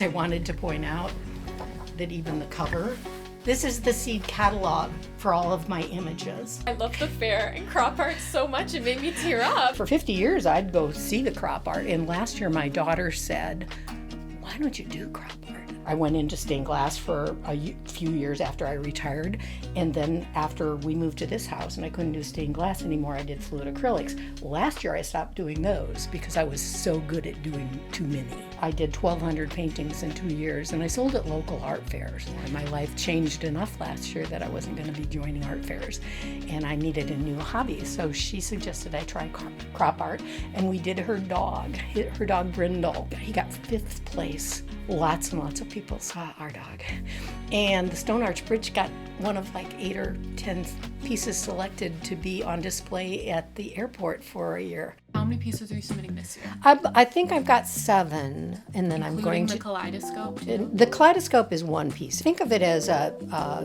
I wanted to point out that even the cover, this is the seed catalog for all of my images. I love the fair and crop art so much, it made me tear up. For 50 years, I'd go see the crop art, and last year my daughter said, "Why don't you do crop art?" I went into stained glass for a few years after I retired, and then after we moved to this house and I couldn't do stained glass anymore, I did fluid acrylics. Last year I stopped doing those because I was so good at doing too many. I did 1,200 paintings in 2 years, and I sold at local art fairs. And my life changed enough last year that I wasn't going to be joining art fairs, and I needed a new hobby. So she suggested I try crop art, and we did her dog Bryndal. He got 5th place. Lots and lots of people saw our dog. And the Stone Arch Bridge got one of like 8 or 10 pieces selected to be on display at the airport for a year. How many pieces are you submitting this year? I think I've got 7, and then I'm going to... the kaleidoscope too? The kaleidoscope is one piece. Think of it as a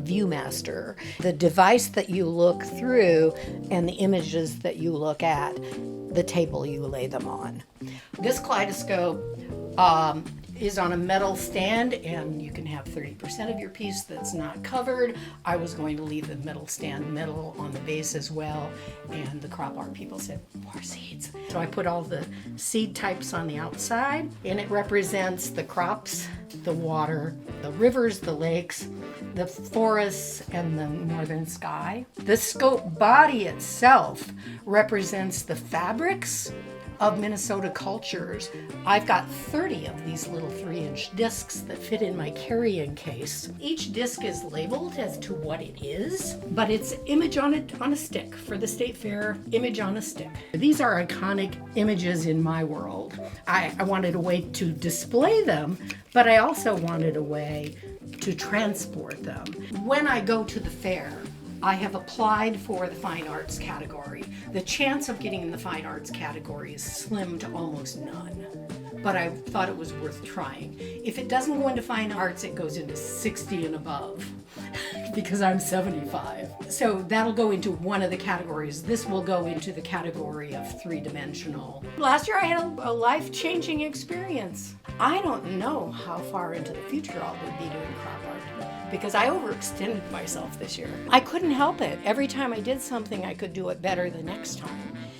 ViewMaster, the device that you look through and the images that you look at, the table you lay them on. This kaleidoscope is on a metal stand, and you can have 30% of your piece that's not covered. I was going to leave the metal stand metal on the base as well, and the crop art people said, more seeds. So I put all the seed types on the outside, and it represents the crops, the water, the rivers, the lakes, the forests, and the northern sky. The scope body itself represents the fabrics of Minnesota cultures. I've got 30 of these little 3-inch discs that fit in my carrying case. Each disc is labeled as to what it is, but it's image on a stick. For the State Fair, image on a stick. These are iconic images in my world. I wanted a way to display them, but I also wanted a way to transport them. When I go to the fair, I have applied for the fine arts category. The chance of getting in the fine arts category is slim to almost none, but I thought it was worth trying. If it doesn't go into fine arts, it goes into 60 and above because I'm 75. So that'll go into one of the categories. This will go into the category of 3-dimensional. Last year I had a life-changing experience. I don't know how far into the future I'll be doing crop art, because I overextended myself this year. I couldn't help it. Every time I did something, I could do it better the next time.